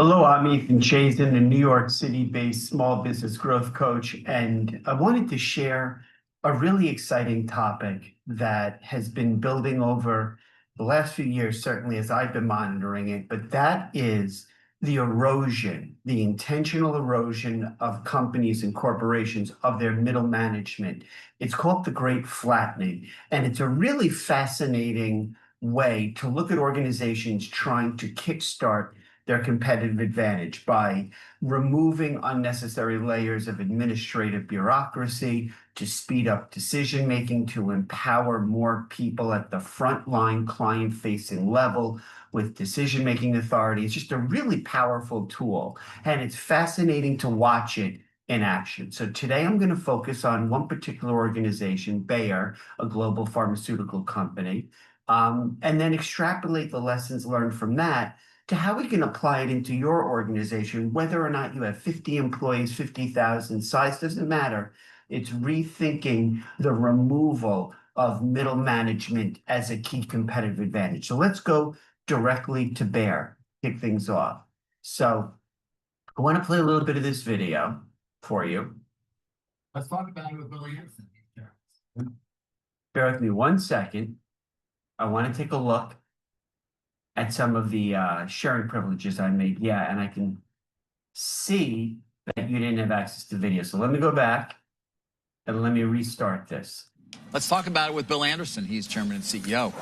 Hello, I'm Ethan Chazen, a New York City-based small business growth coach, and I wanted to share a really exciting topic that has been building over the last few years, certainly as I've been monitoring it, but that is the erosion, the intentional erosion of companies and corporations of their middle management. It's called the Great Flattening, and it's a really fascinating way to look at organizations trying to kickstart their competitive advantage by removing unnecessary layers of administrative bureaucracy to speed up decision making, to empower more people at the frontline client facing level with decision making authority. It's just a really powerful tool, and it's fascinating to watch it in action. So today I'm going to focus on one particular organization, Bayer, a global pharmaceutical company, and then extrapolate the lessons learned from that to how we can apply it into your organization, whether or not you have 50 employees, 50,000, size doesn't matter. It's rethinking the removal of middle management as a key competitive advantage. So let's go directly to Bayer, kick things off. So I want to play a little bit of this video for you. Let's talk about it with Billy Anderson. Bear with me 1 second. I want to take a look at some of the sharing privileges I made. Yeah, and I can see that you didn't have access to video. So let me go back and let me restart this. Let's talk about it with Bill Anderson. He's chairman and CEO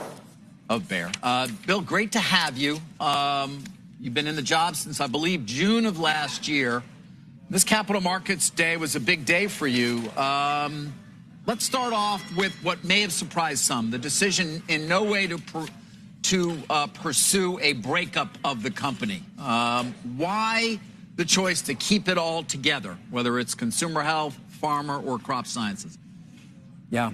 of Bayer. Bill, great to have you. You've been in the job since, I believe, June of last year. This Capital Markets Day was a big day for you. Let's start off with what may have surprised some, the decision in no way to pursue a breakup of the company. Why the choice to keep it all together, whether it's consumer health, pharma, or crop sciences? Yeah.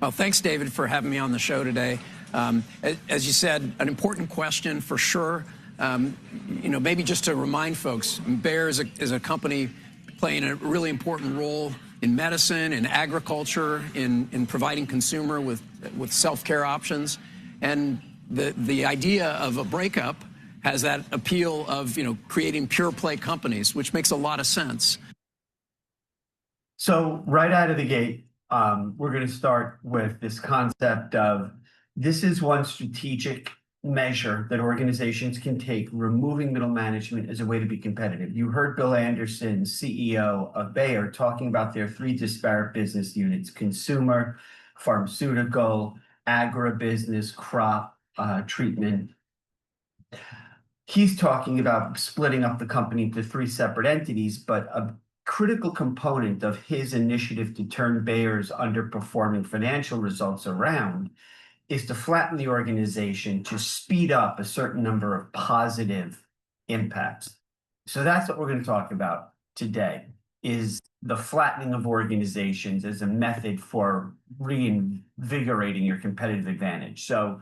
Well, thanks, David, for having me on the show today. As you said, an important question for sure. Maybe just to remind folks, Bayer is a company playing a really important role in medicine, in agriculture, in providing consumer with self-care options. And the idea of a breakup has that appeal of, creating pure play companies, which makes a lot of sense. So right out of the gate, we're going to start with this concept of this is one strategic measure that organizations can take, removing middle management as a way to be competitive. You heard Bill Anderson, CEO of Bayer, talking about their three disparate business units: consumer, pharmaceutical, agribusiness, crop treatment. He's talking about splitting up the company into three separate entities, but a critical component of his initiative to turn Bayer's underperforming financial results around is to flatten the organization to speed up a certain number of positive impacts. So that's what we're going to talk about today, is the flattening of organizations as a method for reinvigorating your competitive advantage. So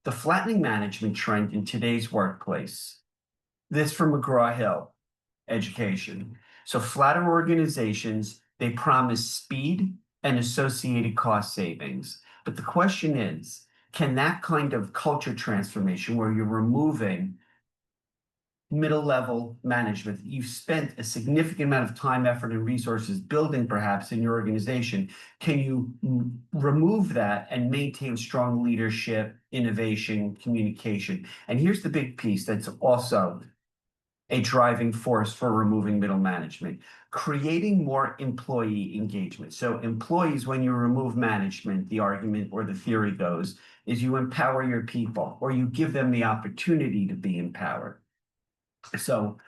the flattening management trend in today's workplace, this from McGraw-Hill Education. So flatter organizations, they promise speed and associated cost savings. But the question is, can that kind of culture transformation where you're removing middle-level management that you've spent a significant amount of time, effort, and resources building perhaps in your organization, can you remove that and maintain strong leadership, innovation, communication? And here's the big piece that's also a driving force for removing middle management: creating more employee engagement. So employees, when you remove management, the argument or the theory goes, is you empower your people, or you give them the opportunity to be empowered. So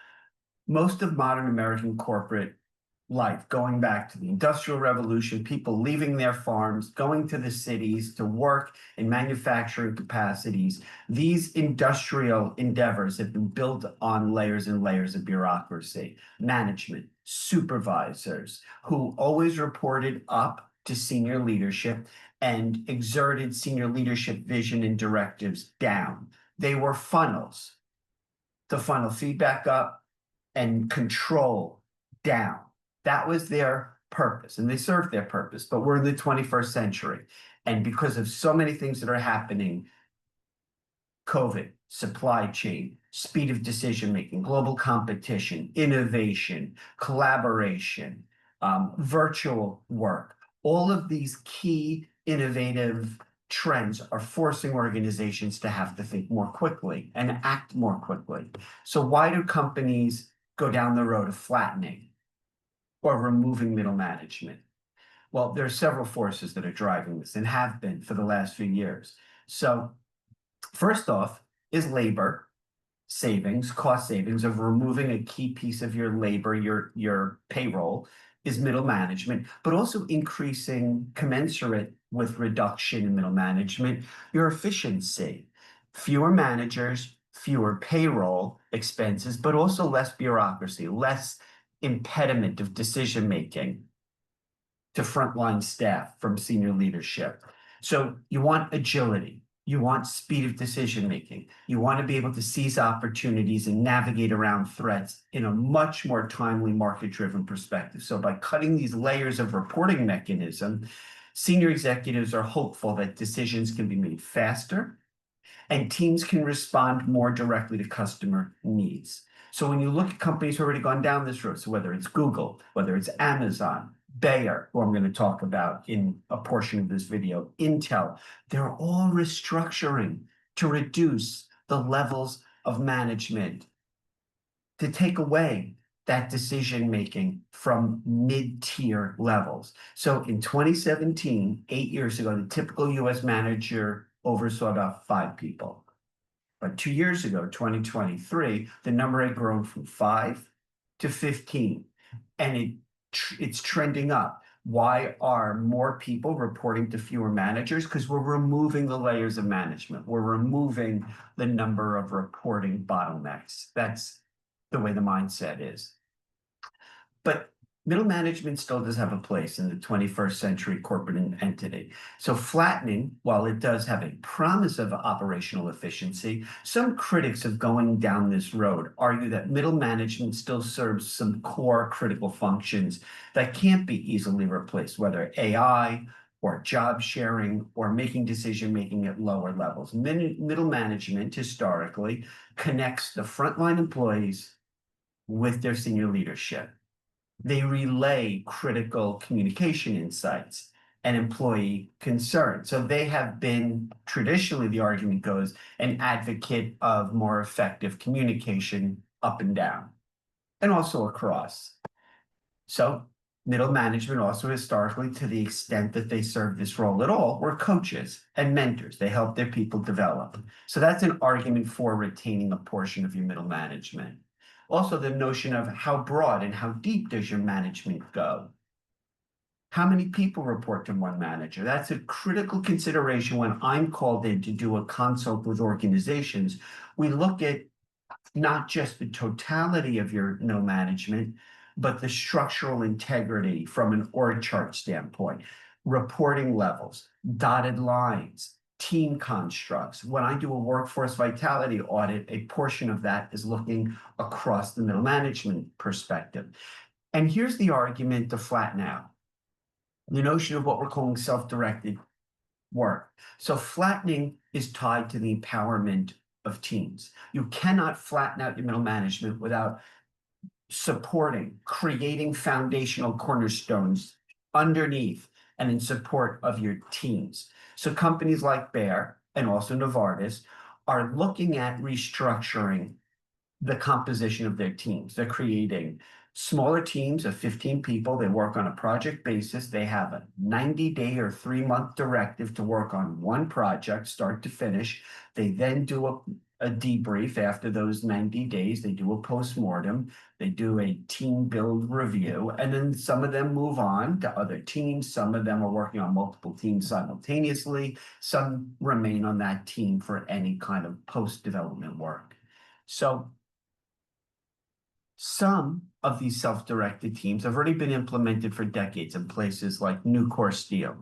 most of modern American corporate life, going back to the Industrial Revolution, people leaving their farms, going to the cities to work in manufacturing capacities, these industrial endeavors have been built on layers and layers of bureaucracy, management, supervisors who always reported up to senior leadership and exerted senior leadership vision and directives down. They were funnels to funnel feedback up and control down. That was their purpose, and they served their purpose. But we're in the 21st century, and because of so many things that are happening, COVID, supply chain, speed of decision-making, global competition, innovation, collaboration, virtual work. All of these key innovative trends are forcing organizations to have to think more quickly and act more quickly. So why do companies go down the road of flattening or removing middle management? Well, there are several forces that are driving this and have been for the last few years. So first off is labor savings, cost savings of removing a key piece of your labor, your payroll is middle management, but also increasing commensurate with reduction in middle management, your efficiency, fewer managers, fewer payroll expenses, but also less bureaucracy, less impediment of decision making to frontline staff from senior leadership. So you want agility. You want speed of decision making. You want to be able to seize opportunities and navigate around threats in a much more timely market-driven perspective. So by cutting these layers of reporting mechanism, senior executives are hopeful that decisions can be made faster and teams can respond more directly to customer needs. So when you look at companies who have already gone down this road, so whether it's Google, whether it's Amazon, Bayer, who I'm going to talk about in a portion of this video, Intel, they're all restructuring to reduce the levels of management, to take away that decision making from mid-tier levels. So in 2017, 8 years ago, the typical US manager oversaw about 5 people. But 2 years ago, 2023, the number had grown from 5 to 15, and it's trending up. Why are more people reporting to fewer managers? Because we're removing the layers of management. We're removing the number of reporting bottlenecks. That's the way the mindset is. But middle management still does have a place in the 21st century corporate entity. So flattening, while it does have a promise of operational efficiency, some critics of going down this road argue that middle management still serves some core critical functions that can't be easily replaced, whether AI or job sharing or making decision-making at lower levels. Middle management historically connects the frontline employees with their senior leadership. They relay critical communication insights and employee concerns. So they have been, traditionally, the argument goes, an advocate of more effective communication up and down, and also across. So middle management also historically, to the extent that they serve this role at all, were coaches and mentors. They help their people develop. So that's an argument for retaining a portion of your middle management. Also, the notion of how broad and how deep does your management go? How many people report to one manager? That's a critical consideration when I'm called in to do a consult with organizations. We look at not just the totality of your middle management, but the structural integrity from an org chart standpoint, reporting levels, dotted lines, team constructs. When I do a workforce vitality audit, a portion of that is looking across the middle management perspective. And here's the argument to flatten out the notion of what we're calling self-directed work. So flattening is tied to the empowerment of teams. You cannot flatten out your middle management without supporting, creating foundational cornerstones underneath and in support of your teams. So companies like Bayer and also Novartis are looking at restructuring the composition of their teams. They're creating smaller teams of 15 people. They work on a project basis. They have a 90-day or 3-month directive to work on one project, start to finish. They then do a debrief after those 90 days. They do a postmortem. They do a team build review, and then some of them move on to other teams. Some of them are working on multiple teams simultaneously. Some remain on that team for any kind of post-development work. So some of these self-directed teams have already been implemented for decades in places like Nucor Steel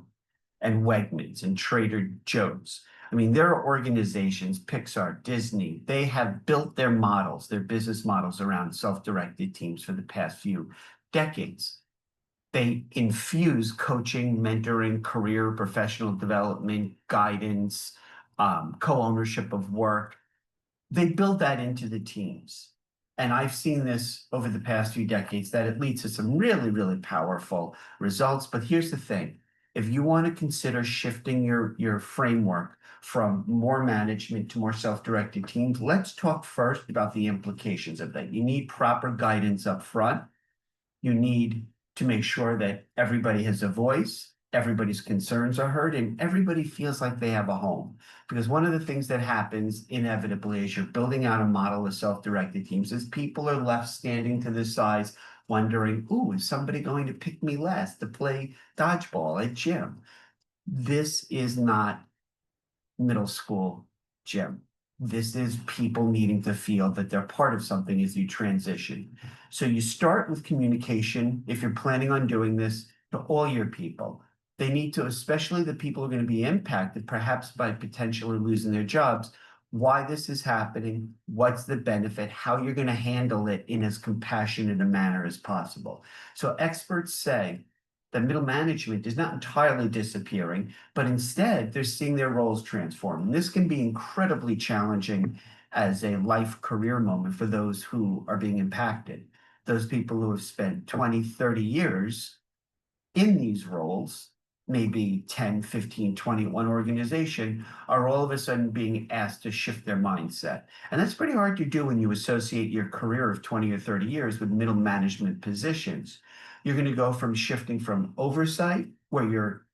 and Wegmans and Trader Joe's. I mean, there are organizations, Pixar, Disney, they have built their models, their business models around self-directed teams for the past few decades. They infuse coaching, mentoring, career, professional development, guidance, co-ownership of work they build that into the teams. And I've seen this over the past few decades that it leads to some really, really powerful results. But here's the thing. If you want to consider shifting your framework from more management to more self-directed teams, let's talk first about the implications of that. You need proper guidance up front. You need to make sure that everybody has a voice, everybody's concerns are heard, and everybody feels like they have a home. Because one of the things that happens inevitably as you're building out a model of self-directed teams is people are left standing to the sides wondering, ooh, is somebody going to pick me last to play dodgeball at gym? This is not middle school gym. This is people needing to feel that they're part of something as you transition. So you start with communication if you're planning on doing this to all your people. They need to, especially the people who are going to be impacted, perhaps by potentially losing their jobs, why this is happening, what's the benefit, how you're going to handle it in as compassionate a manner as possible. So experts say that middle management is not entirely disappearing, but instead they're seeing their roles transform. And this can be incredibly challenging as a life career moment for those who are being impacted. Those people who have spent 20, 30 years in these roles, maybe 10, 15, 20, one organization, are all of a sudden being asked to shift their mindset. And that's pretty hard to do when you associate your career of 20 or 30 years with middle management positions. You're going to go from shifting from oversight, where you're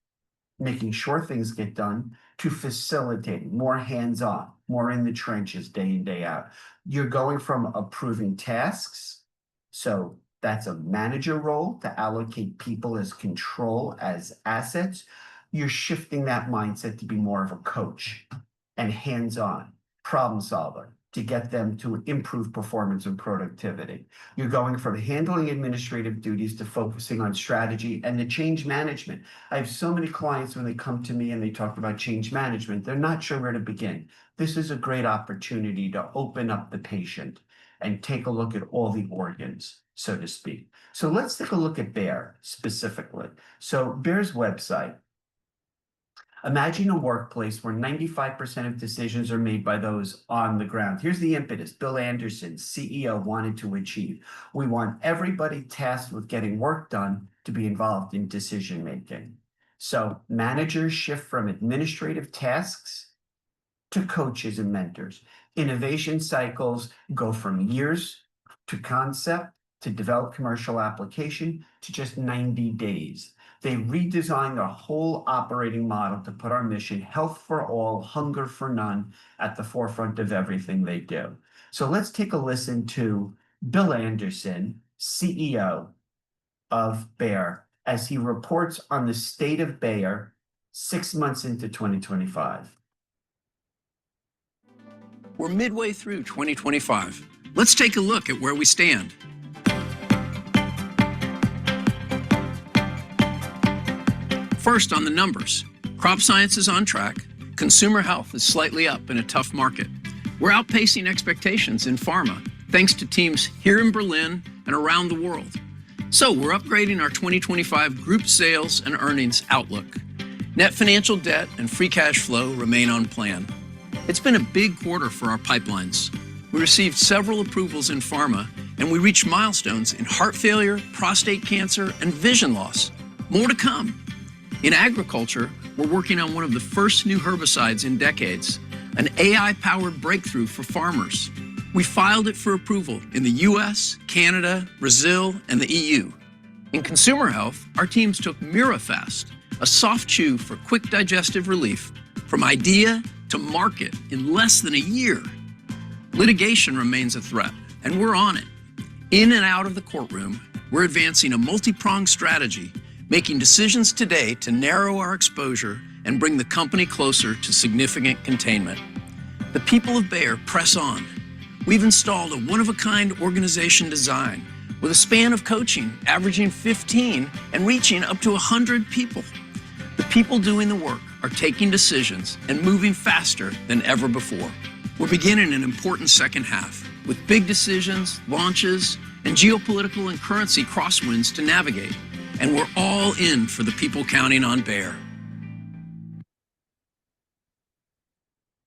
making sure things get done, to facilitating, more hands-on, more in the trenches day in, day out. You're going from approving tasks, so that's a manager role to allocate people as control, as assets. You're shifting that mindset to be more of a coach and hands-on problem solver to get them to improve performance and productivity. You're going from handling administrative duties to focusing on strategy and the change management. I have so many clients when they come to me and they talk about change management, they're not sure where to begin. This is a great opportunity to open up the patient and take a look at all the organs, so to speak. So let's take a look at Bayer specifically. So Bayer's website. Imagine a workplace where 95% of decisions are made by those on the ground. Here's the impetus Bill Anderson, CEO, wanted to achieve. We want everybody tasked with getting work done to be involved in decision making. So managers shift from administrative tasks to coaches and mentors. Innovation cycles go from years to concept to develop commercial application to just 90 days. They redesigned our whole operating model to put our mission, health for all, hunger for none, at the forefront of everything they do. So let's take a listen to Bill Anderson, CEO of Bayer, as he reports on the state of Bayer 6 months into 2025. We're midway through 2025. Let's take a look at where we stand. First, on the numbers. Crop science is on track. Consumer health is slightly up in a tough market. We're outpacing expectations in pharma, thanks to teams here in Berlin and around the world. So we're upgrading our 2025 group sales and earnings outlook. Net financial debt and free cash flow remain on plan. It's been a big quarter for our pipelines. We received several approvals in pharma, and we reached milestones in heart failure, prostate cancer, and vision loss. More to come. In agriculture, we're working on one of the first new herbicides in decades, an AI-powered breakthrough for farmers. We filed it for approval in the US, Canada, Brazil, and the EU. In consumer health, our teams took Mirafast, a soft chew for quick digestive relief, from idea to market in less than a year. Litigation remains a threat, and we're on it. In and out of the courtroom, we're advancing a multi-pronged strategy, making decisions today to narrow our exposure and bring the company closer to significant containment. The people of Bayer press on. We've installed a one-of-a-kind organization design with a span of coaching averaging 15 and reaching up to 100 people. The people doing the work are taking decisions and moving faster than ever before. We're beginning an important second half with big decisions, launches, and geopolitical and currency crosswinds to navigate. And we're all in for the people counting on Bayer.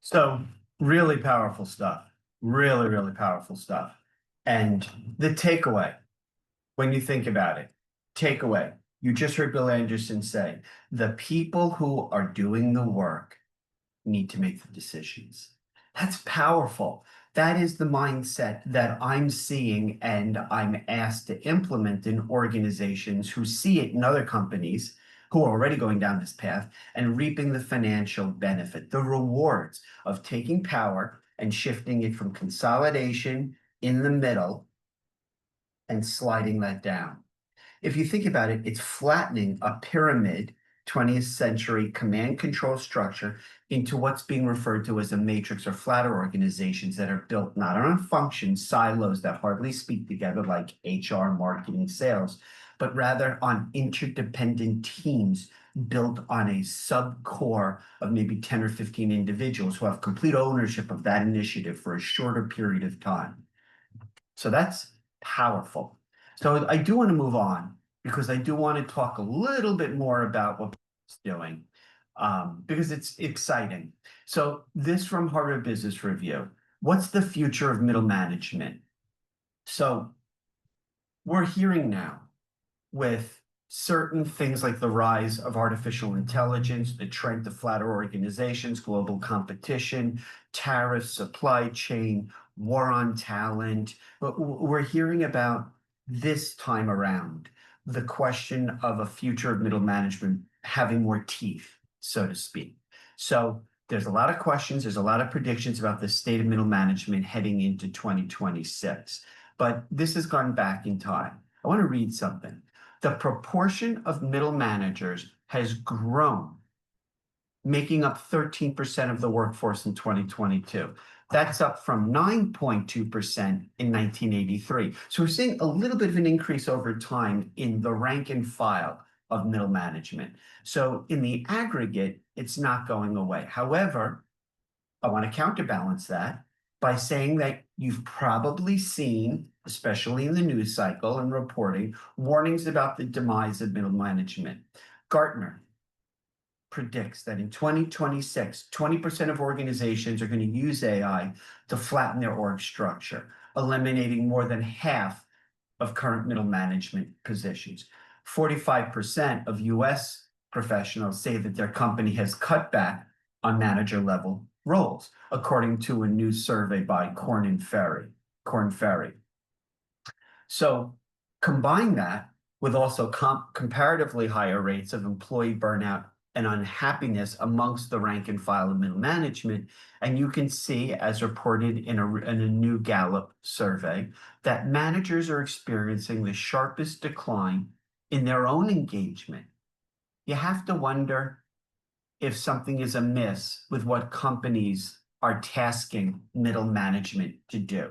So really powerful stuff. Really, really powerful stuff. And the takeaway, when you think about it, takeaway, you just heard Bill Anderson say, the people who are doing the work need to make the decisions. That's powerful. That is the mindset that I'm seeing and I'm asked to implement in organizations who see it in other companies who are already going down this path and reaping the financial benefit, the rewards of taking power and shifting it from consolidation in the middle and sliding that down. If you think about it, it's flattening a pyramid 20th century command control structure into what's being referred to as a matrix or flatter organizations that are built not on functions, silos that hardly speak together like HR, marketing, sales, but rather on interdependent teams built on a subcore of maybe 10 or 15 individuals who have complete ownership of that initiative for a shorter period of time. So that's powerful. So I do want to move on because I do want to talk a little bit more about what it's doing because it's exciting. So this from Harvard Business Review, what's the future of middle management? So we're hearing now with certain things like the rise of artificial intelligence, the trend to flatter organizations, global competition, tariffs, supply chain, war on talent. But we're hearing about this time around the question of a future of middle management having more teeth, so to speak. So there's a lot of questions, there's a lot of predictions about the state of middle management heading into 2026. But this has gone back in time. I want to read something. The proportion of middle managers has grown, making up 13% of the workforce in 2022. That's up from 9.2% in 1983. So we're seeing a little bit of an increase over time in the rank and file of middle management. So in the aggregate, it's not going away. However, I want to counterbalance that by saying that you've probably seen, especially in the news cycle and reporting, warnings about the demise of middle management. Gartner predicts that in 2026, 20% of organizations are going to use AI to flatten their org structure, eliminating more than half of current middle management positions. 45% of US professionals say that their company has cut back on manager level roles, according to a new survey by Korn Ferry. So combine that with also comparatively higher rates of employee burnout and unhappiness amongst the rank and file of middle management, and you can see, as reported in a new Gallup survey, that managers are experiencing the sharpest decline in their own engagement. You have to wonder if something is amiss with what companies are tasking middle management to do.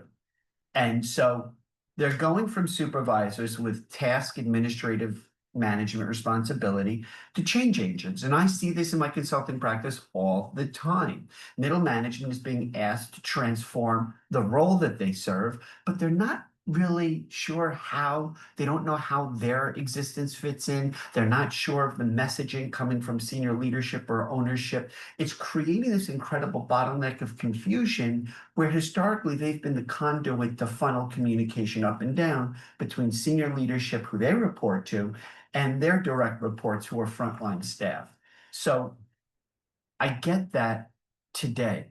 And so they're going from supervisors with task administrative management responsibility to change agents. And I see this in my consulting practice all the time. Middle management is being asked to transform the role that they serve, but they're not really sure how. They don't know how their existence fits in. They're not sure of the messaging coming from senior leadership or ownership. It's creating this incredible bottleneck of confusion where historically they've been the conduit to funnel communication up and down between senior leadership who they report to and their direct reports who are frontline staff. So I get that today.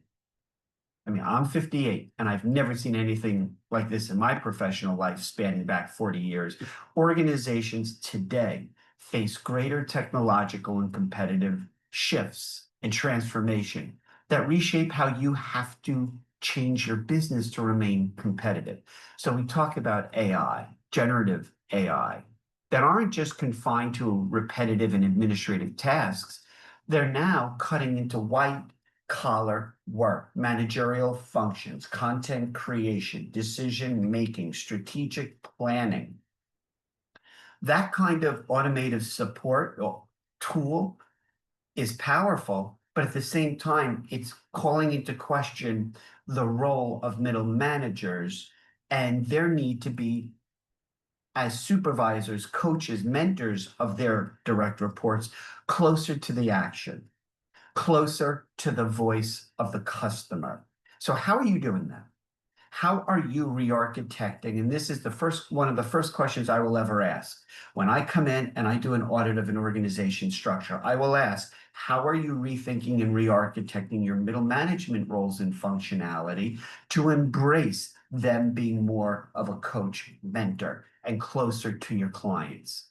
I mean, I'm 58 and I've never seen anything like this in my professional life spanning back 40 years. Organizations today face greater technological and competitive shifts and transformation that reshape how you have to change your business to remain competitive. So we talk about AI, generative AI, that aren't just confined to repetitive and administrative tasks. They're now cutting into white collar work, managerial functions, content creation, decision making, strategic planning. That kind of automated support or tool is powerful, but at the same time, it's calling into question the role of middle managers and their need to be, as supervisors, coaches, mentors of their direct reports, closer to the action, closer to the voice of the customer. So how are you doing that? how are you re-architecting? And this is one of the first questions I will ever ask. When I come in and I do an audit of an organization structure, I will ask, how are you rethinking and re-architecting your middle management roles and functionality to embrace them being more of a coach, mentor, and closer to your clients?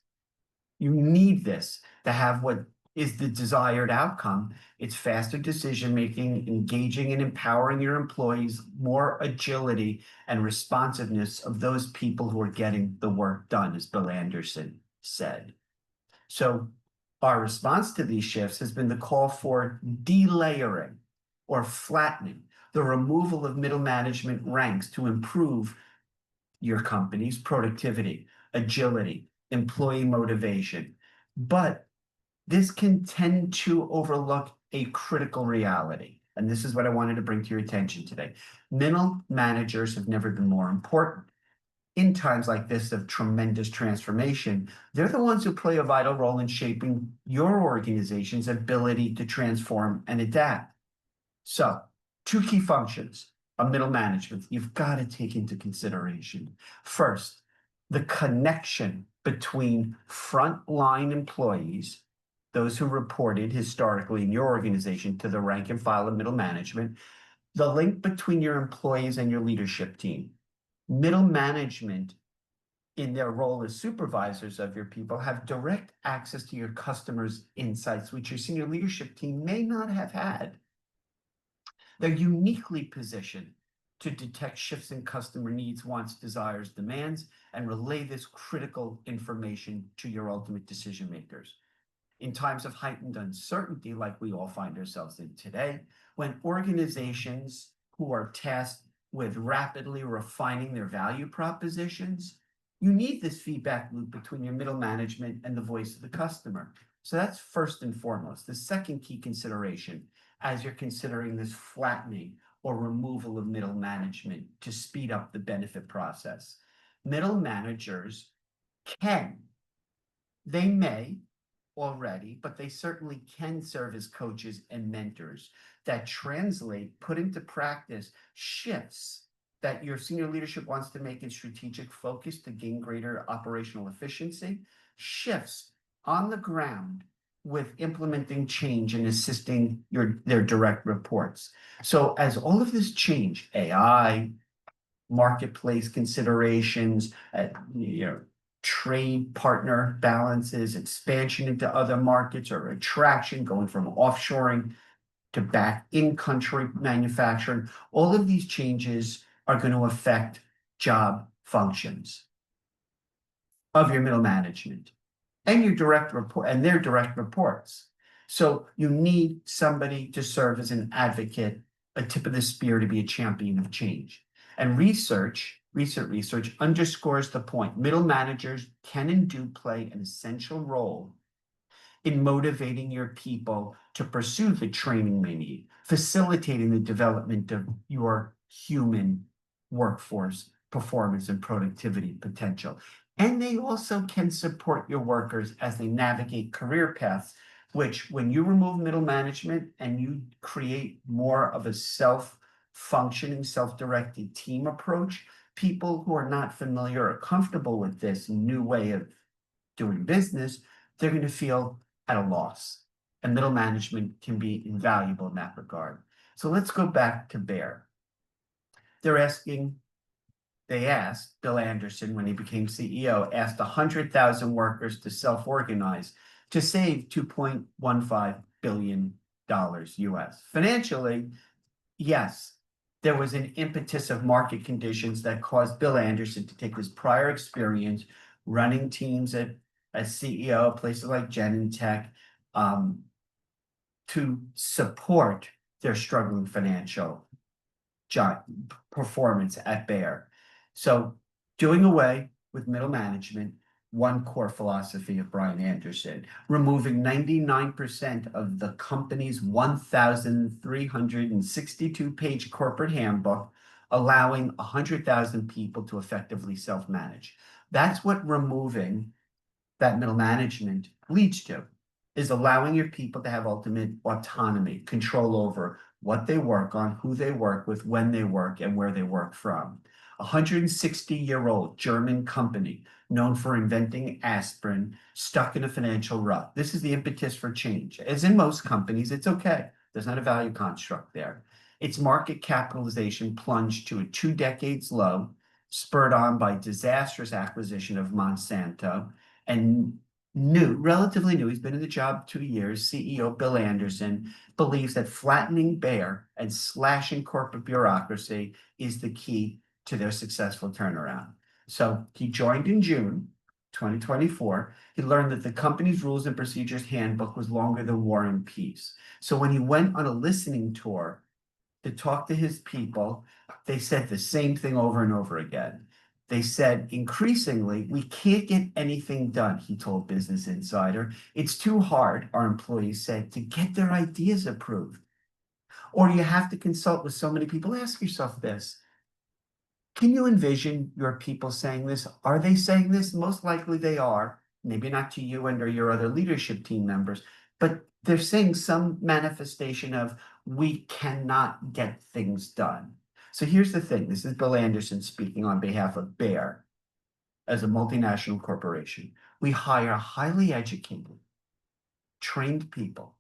You need this to have what is the desired outcome. It's faster decision-making, engaging and empowering your employees, more agility and responsiveness of those people who are getting the work done, as Bill Anderson said. So our response to these shifts has been the call for delayering or flattening, the removal of middle management ranks to improve your company's productivity, agility, employee motivation. But this can tend to overlook a critical reality. And this is what I wanted to bring to your attention today. Middle managers have never been more important. In times like this of tremendous transformation, they're the ones who play a vital role in shaping your organization's ability to transform and adapt. So, two key functions of middle management you've got to take into consideration. First, the connection between frontline employees, those who reported historically in your organization to the rank and file of middle management, the link between your employees and your leadership team. Middle management, in their role as supervisors of your people, have direct access to your customers' insights, which your senior leadership team may not have had. They're uniquely positioned to detect shifts in customer needs, wants, desires, demands, and relay this critical information to your ultimate decision makers. In times of heightened uncertainty, like we all find ourselves in today, when organizations who are tasked with rapidly refining their value propositions, you need this feedback loop between your middle management and the voice of the customer. So that's first and foremost. The second key consideration as you're considering this flattening or removal of middle management to speed up the benefit process. Middle managers they may already, but they certainly can serve as coaches and mentors that put into practice shifts that your senior leadership wants to make in strategic focus to gain greater operational efficiency, shifts on the ground with implementing change and assisting their direct reports. So as all of this change, AI, marketplace considerations, trade partner balances, expansion into other markets, or attraction, going from offshoring to back in-country manufacturing, all of these changes are going to affect job functions of your middle management and your direct report and their direct reports. So you need somebody to serve as an advocate, a tip of the spear, to be a champion of change. And recent research underscores the point. Middle managers can and do play an essential role in motivating your people to pursue the training they need, facilitating the development of your human workforce performance and productivity potential. And they also can support your workers as they navigate career paths, which, when you remove middle management and you create more of a self-functioning, self-directed team approach, people who are not familiar or comfortable with this new way of doing business, they're going to feel at a loss. And middle management can be invaluable in that regard. So let's go back to Bayer. They asked, Bill Anderson, when he became CEO, asked 100,000 workers to self-organize to save $2.15 billion US. Financially, yes, there was an impetus of market conditions that caused Bill Anderson to take his prior experience running teams as CEO of places like Genentech to support their struggling financial performance at Bayer. So doing away with middle management, one core philosophy of Brian Anderson, removing 99% of the company's 1,362-page corporate handbook, allowing 100,000 people to effectively self-manage. That's what removing that middle management leads to, is allowing your people to have ultimate autonomy, control over what they work on, who they work with, when they work, and where they work from. A 160-year-old German company known for inventing aspirin, stuck in a financial rut. This is the impetus for change. As in most companies, it's okay. There's not a value construct there. Its market capitalization plunged to a 2 decades low, spurred on by disastrous acquisition of Monsanto, and relatively new, he's been in the job 2 years, CEO Bill Anderson believes that flattening Bayer and slashing corporate bureaucracy is the key to their successful turnaround. So he joined in June 2024. He learned that the company's rules and procedures handbook was longer than War and Peace. So when he went on a listening tour to talk to his people, they said the same thing over and over again. They said, increasingly, we can't get anything done, he told Business Insider. It's too hard, our employees said, to get their ideas approved. Or you have to consult with so many people. Ask yourself this. Can you envision your people saying this? Are they saying this? Most likely they are. Maybe not to you and or your other leadership team members, but they're saying some manifestation of, we cannot get things done. So here's the thing. This is Bill Anderson speaking on behalf of Bayer as a multinational corporation. We hire highly educated, trained people,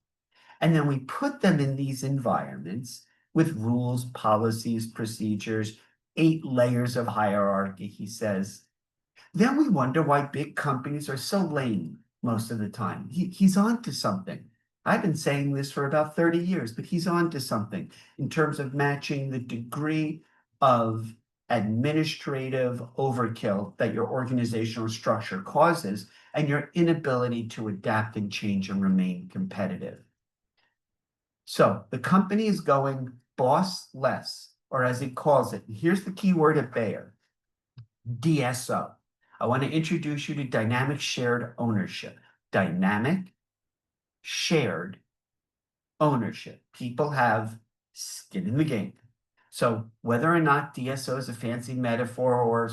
and then we put them in these environments with rules, policies, procedures, 8 layers of hierarchy, he says. Then we wonder why big companies are so lame most of the time. He's on to something. I've been saying this for about 30 years, but he's on to something in terms of matching the degree of administrative overkill that your organizational structure causes and your inability to adapt and change and remain competitive. So the company is going boss less, or as he calls it, and here's the key word at Bayer, DSO. I want to introduce you to dynamic shared ownership. Dynamic shared ownership. People have skin in the game. So whether or not DSO is a fancy metaphor or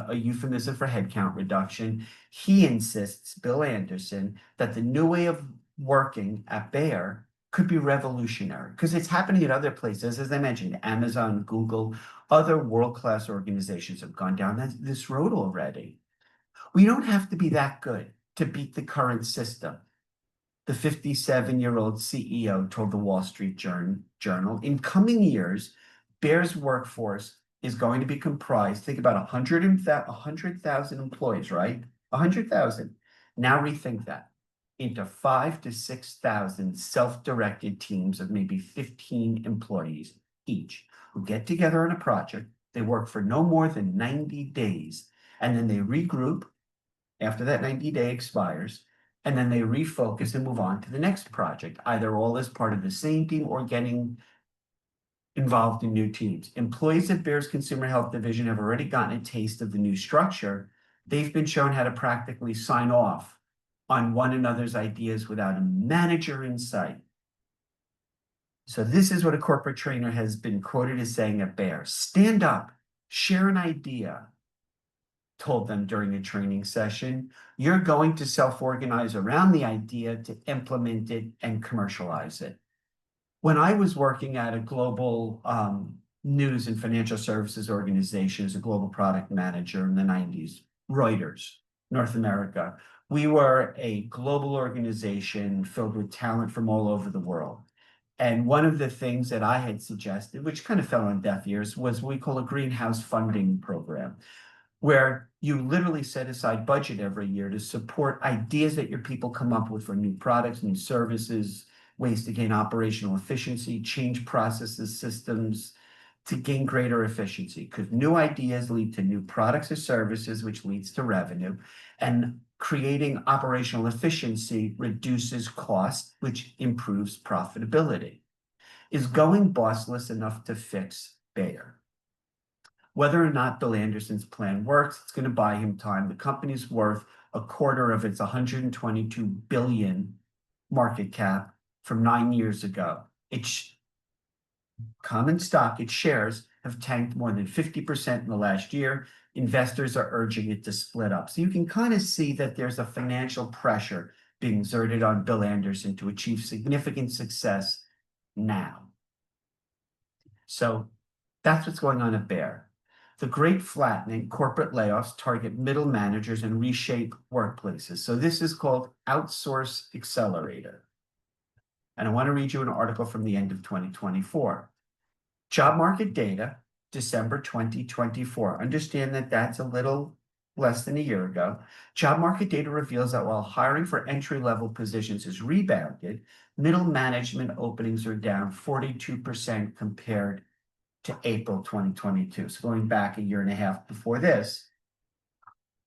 a euphemism for headcount reduction, he insists, Bill Anderson, that the new way of working at Bayer could be revolutionary because it's happening at other places. As I mentioned, Amazon, Google, other world-class organizations have gone down this road already. We don't have to be that good to beat the current system. The 57-year-old CEO told the Wall Street Journal, in coming years, Bayer's workforce is going to be comprised, think about 100,000 employees, right? 100,000. Now rethink that into 5,000 to 6,000 self-directed teams of maybe 15 employees each who get together on a project. They work for no more than 90 days, and then they regroup after that 90-day expires, and then they refocus and move on to the next project, either all as part of the same team or getting involved in new teams. Employees at Bayer's Consumer Health Division have already gotten a taste of the new structure. They've been shown how to practically sign off on one another's ideas without a manager in sight. So this is what a corporate trainer has been quoted as saying at Bayer. Stand up, share an idea, told them during a training session. You're going to self-organize around the idea to implement it and commercialize it. When I was working at a global news and financial services organization as a global product manager in the 90s, Reuters, North America, we were a global organization filled with talent from all over the world. And one of the things that I had suggested, which kind of fell on deaf ears, was what we call a greenhouse funding program, where you literally set aside budget every year to support ideas that your people come up with for new products, new services, ways to gain operational efficiency, change processes, systems to gain greater efficiency, because new ideas lead to new products or services, which leads to revenue, and creating operational efficiency reduces cost, which improves profitability. Is going bossless enough to fix Bayer? Whether or not Bill Anderson's plan works, it's going to buy him time. The company's worth a quarter of its 122 billion market cap from 9 years ago. Its common stock, its shares have tanked more than 50% in the last year. Investors are urging it to split up. So you can kind of see that there's a financial pressure being exerted on Bill Anderson to achieve significant success now. So that's what's going on at Bear. The great flattening, corporate layoffs target middle managers and reshape workplaces. So this is called Outsource Accelerator. And I want to read you an article from the end of 2024. Job market data, December 2024. Understand that that's a little less than a year ago. Job market data reveals that while hiring for entry-level positions has rebounded, middle management openings are down 42% compared to April 2022. So going back a year and a half before this,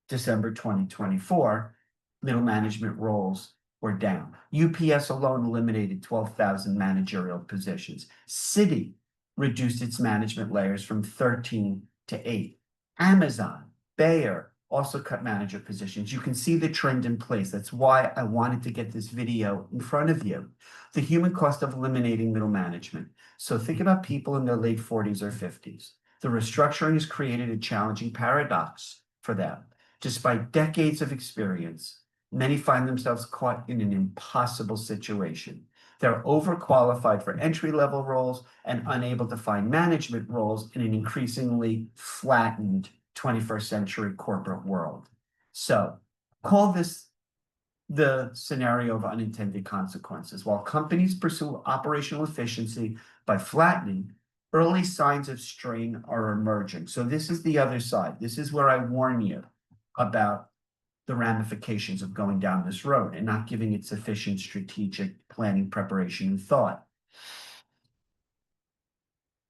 December 2024, middle management roles were down. UPS alone eliminated 12,000 managerial positions. Citi reduced its management layers from 13 to 8. Amazon, Bayer also cut manager positions. You can see the trend in place. That's why I wanted to get this video in front of you. The human cost of eliminating middle management. So think about people in their late 40s or 50s. The restructuring has created a challenging paradox for them. Despite decades of experience, many find themselves caught in an impossible situation. They're overqualified for entry-level roles and unable to find management roles in an increasingly flattened 21st century corporate world. So call this the scenario of unintended consequences. While companies pursue operational efficiency by flattening, early signs of strain are emerging. So this is the other side. This is where I warn you about the ramifications of going down this road and not giving it sufficient strategic planning, preparation, and thought.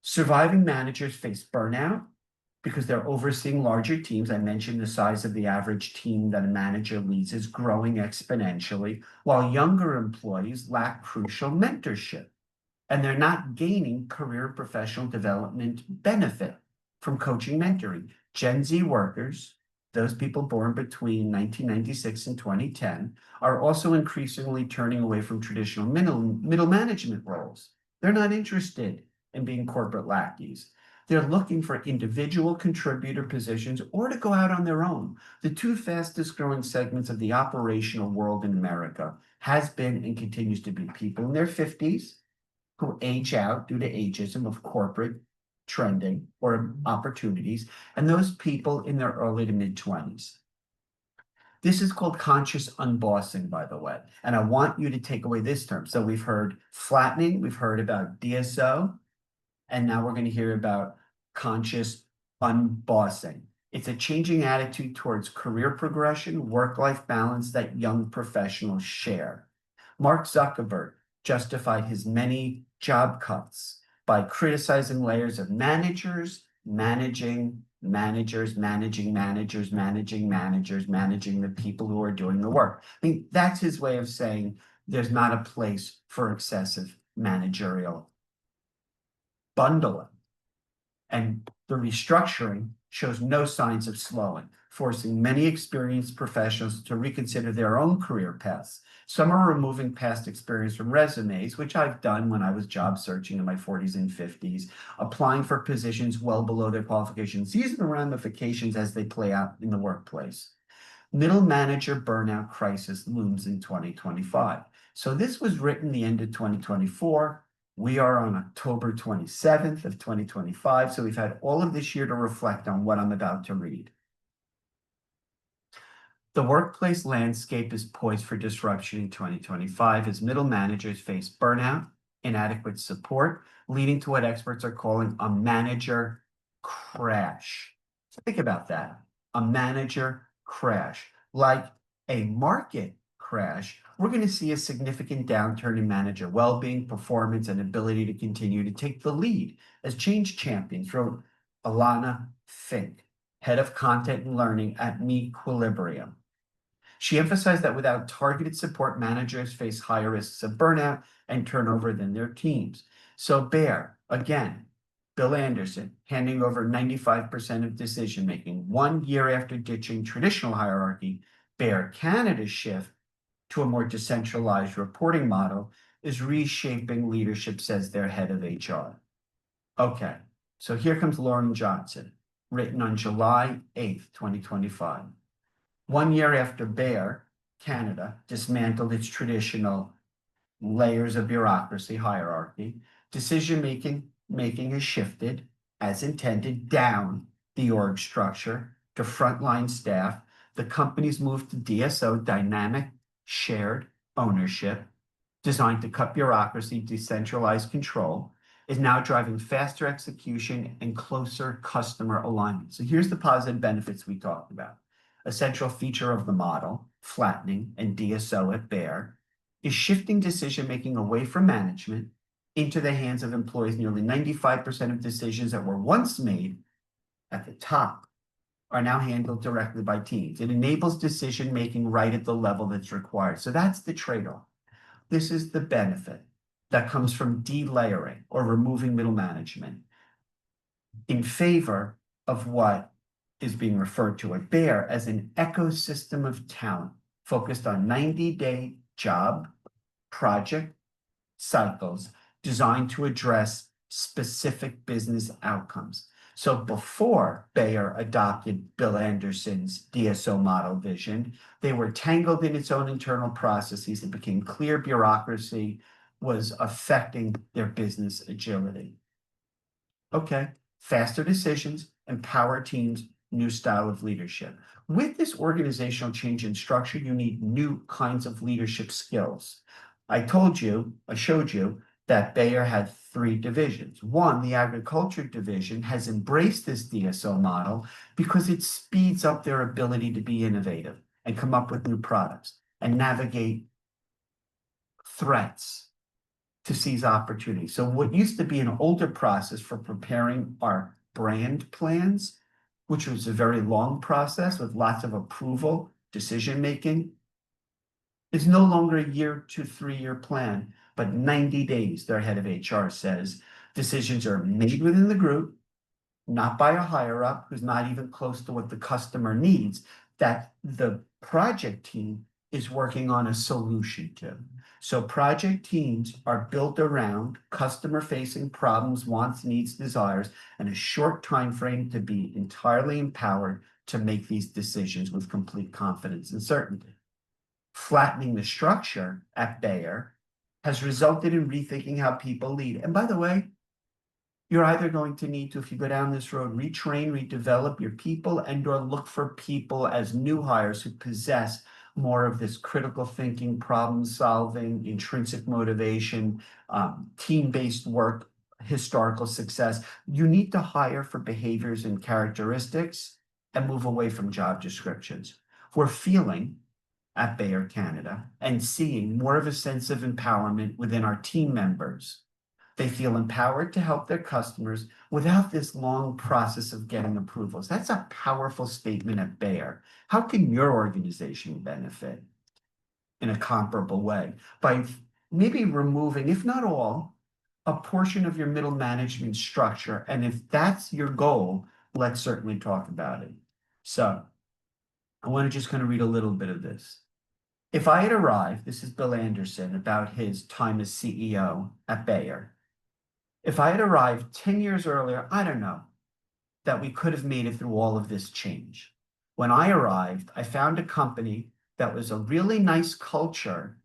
Surviving managers face burnout because they're overseeing larger teams. I mentioned the size of the average team that a manager leads is growing exponentially, while younger employees lack crucial mentorship, and they're not gaining career and professional development benefit from coaching mentoring. Gen Z workers, those people born between 1996 and 2010, are also increasingly turning away from traditional middle management roles. They're not interested in being corporate lackeys. They're looking for individual contributor positions or to go out on their own. The two fastest growing segments of the operational world in America has been and continues to be people in their 50s who age out due to ageism of corporate trending or opportunities, and those people in their early to mid-20s. This is called conscious unbossing, by the way, and I want you to take away this term. So we've heard flattening, we've heard about DSO, and now we're going to hear about conscious unbossing. It's a changing attitude towards career progression, work-life balance that young professionals share. Mark Zuckerberg justified his many job cuts by criticizing layers of managers, managing managers, managing managers, managing managers, managing the people who are doing the work. I mean, that's his way of saying there's not a place for excessive managerial bundling. And the restructuring shows no signs of slowing, forcing many experienced professionals to reconsider their own career paths. Some are removing past experience from resumes, which I've done when I was job searching in my 40s and 50s, applying for positions well below their qualifications. These are the ramifications as they play out in the workplace. Middle manager burnout crisis looms in 2025. So this was written the end of 2024. We are on October 27th of 2025, so we've had all of this year to reflect on what I'm about to read. The workplace landscape is poised for disruption in 2025 as middle managers face burnout, inadequate support, leading to what experts are calling a manager crash. So think about that, a manager crash. Like a market crash, we're going to see a significant downturn in manager well-being, performance, and ability to continue to take the lead. As change champions, wrote Alana Fink, head of content and learning at Mequilibrium. She emphasized that without targeted support, managers face higher risks of burnout and turnover than their teams. So Bear, again, Bill Anderson, handing over 95% of decision-making 1 year after ditching traditional hierarchy. Bear Canada's shift to a more decentralized reporting model is reshaping leadership, says their head of HR. Okay, so here comes Lauren Johnson, written on July 8th, 2025. 1 year after Bear Canada dismantled its traditional layers of bureaucracy hierarchy, decision-making making has shifted, as intended, down the org structure to frontline staff. The company's moved to DSO, dynamic shared ownership, designed to cut bureaucracy, decentralize control, is now driving faster execution and closer customer alignment. So here's the positive benefits we talked about. A central feature of the model, flattening and DSO at Bayer, is shifting decision-making away from management into the hands of employees. Nearly 95% of decisions that were once made at the top are now handled directly by teams. It enables decision-making right at the level that's required. So that's the trade-off. This is the benefit that comes from delayering or removing middle management in favor of what is being referred to at Bayer as an ecosystem of talent focused on 90-day job project cycles designed to address specific business outcomes. So before Bayer adopted Bill Anderson's DSO model vision, they were tangled in its own internal processes. It became clear bureaucracy was affecting their business agility. Okay, faster decisions, empower teams, new style of leadership. With this organizational change in structure, you need new kinds of leadership skills. I showed you that Bayer had 3 divisions. One, the agriculture division, has embraced this DSO model because it speeds up their ability to be innovative and come up with new products and navigate threats to seize opportunities. So what used to be an older process for preparing our brand plans, which was a very long process with lots of approval, decision-making, is no longer a 1 to 3 year plan, but 90 days, their head of HR says. Decisions are made within the group, not by a higher up who's not even close to what the customer needs, that the project team is working on a solution to. So project teams are built around customer-facing problems, wants, needs, desires, and a short time frame to be entirely empowered to make these decisions with complete confidence and certainty. Flattening the structure at Bayer has resulted in rethinking how people lead. And by the way, you're either going to need to, if you go down this road, retrain, redevelop your people, and or look for people as new hires who possess more of this critical thinking, problem solving, intrinsic motivation, team-based work, historical success. You need to hire for behaviors and characteristics and move away from job descriptions. We're feeling at Bayer Canada and seeing more of a sense of empowerment within our team members. They feel empowered to help their customers without this long process of getting approvals. That's a powerful statement at Bayer. How can your organization benefit in a comparable way? By maybe removing, if not all, a portion of your middle management structure. And if that's your goal, let's certainly talk about it. So I want to just kind of read a little bit of this. If I had arrived, this is Bill Anderson about his time as CEO at Bayer. If I had arrived 10 years earlier, I don't know that we could have made it through all of this change. When I arrived, I found a company that was a really nice culture,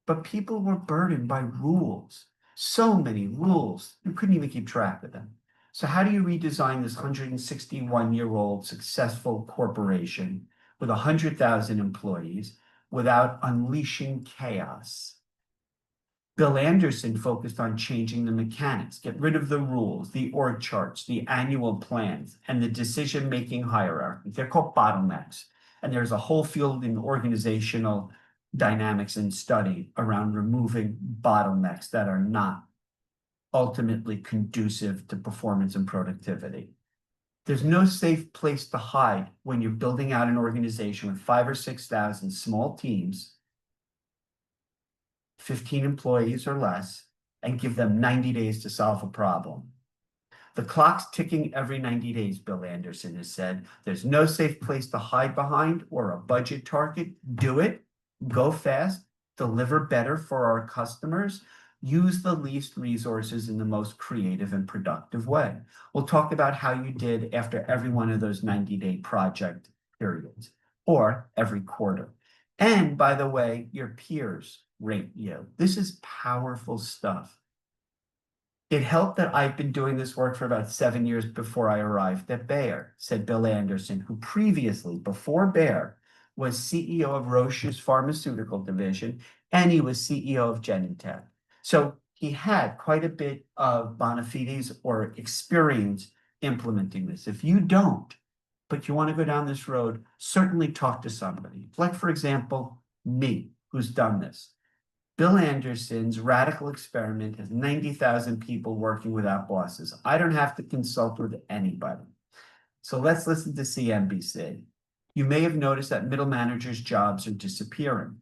but people were burdened by rules. So many rules, you couldn't even keep track of them. So how do you redesign this 161-year-old successful corporation with 100,000 employees without unleashing chaos? Bill Anderson focused on changing the mechanics, get rid of the rules, the org charts, the annual plans, and the decision-making hierarchy. They're called bottlenecks. And there's a whole field in organizational dynamics and study around removing bottlenecks that are not ultimately conducive to performance and productivity. There's no safe place to hide when you're building out an organization with 5,000 or 6,000 small teams, 15 employees or less, and give them 90 days to solve a problem. The clock's ticking every 90 days, Bill Anderson has said. There's no safe place to hide behind or a budget target. Do it, go fast, deliver better for our customers, use the least resources in the most creative and productive way. We'll talk about how you did after every one of those 90-day project periods or every quarter. And by the way, your peers rate you. This is powerful stuff. It helped that I've been doing this work for about 7 years before I arrived at Bayer, said Bill Anderson, who previously, before Bayer, was CEO of Roche's pharmaceutical division, and he was CEO of Genentech. So he had quite a bit of bona fides or experience implementing this. If you don't, but you want to go down this road, certainly talk to somebody. Like, for example, me, who's done this. Bill Anderson's radical experiment has 90,000 people working without bosses. I don't have to consult with anybody. So let's listen to CNBC. You may have noticed that middle managers' jobs are disappearing.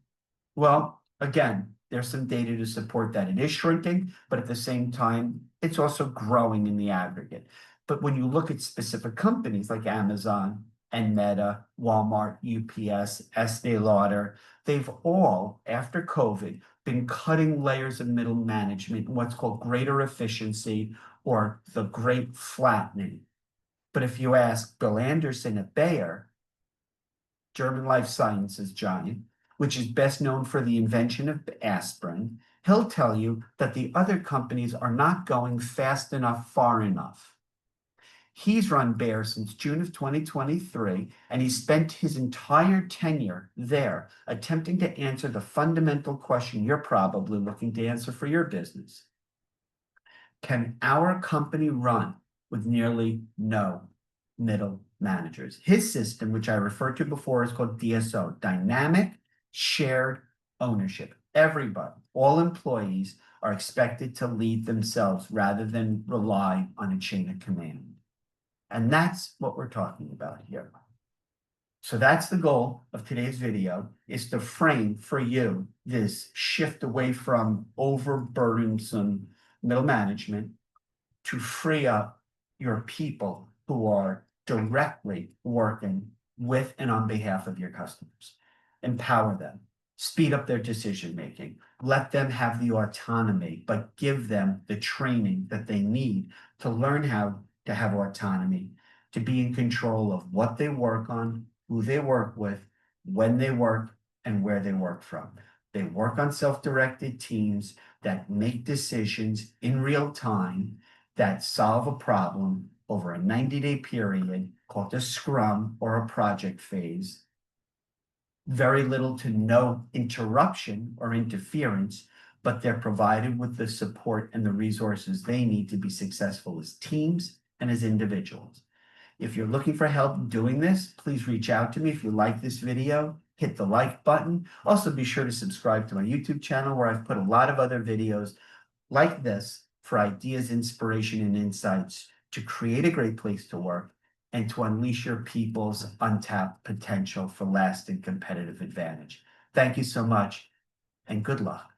Well, again, there's some data to support that it is shrinking, but at the same time, it's also growing in the aggregate. But when you look at specific companies like Amazon and Meta, Walmart, UPS, Estee Lauder, they've all, after COVID, been cutting layers of middle management in what's called greater efficiency or the great flattening. But if you ask Bill Anderson at Bayer, German life sciences giant, which is best known for the invention of aspirin, he'll tell you that the other companies are not going fast enough, far enough. He's run Bayer since June of 2023, and he spent his entire tenure there attempting to answer the fundamental question you're probably looking to answer for your business. Can our company run with nearly no middle managers? His system, which I referred to before, is called DSO, Dynamic Shared Ownership. Everybody, all employees, are expected to lead themselves rather than rely on a chain of command. And that's what we're talking about here. So that's the goal of today's video, is to frame for you this shift away from overburdensome middle management to free up your people who are directly working with and on behalf of your customers. Empower them, speed up their decision making, let them have the autonomy, but give them the training that they need to learn how to have autonomy, to be in control of what they work on, who they work with, when they work, and where they work from. They work on self-directed teams that make decisions in real time, that solve a problem over a 90-day period called a scrum or a project phase. Very little to no interruption or interference, but they're provided with the support and the resources they need to be successful as teams and as individuals. If you're looking for help doing this, please reach out to me. If you like this video, hit the like button. Also, be sure to subscribe to my YouTube channel, where I've put a lot of other videos like this for ideas, inspiration, and insights to create a great place to work and to unleash your people's untapped potential for lasting competitive advantage. Thank you so much, and good luck.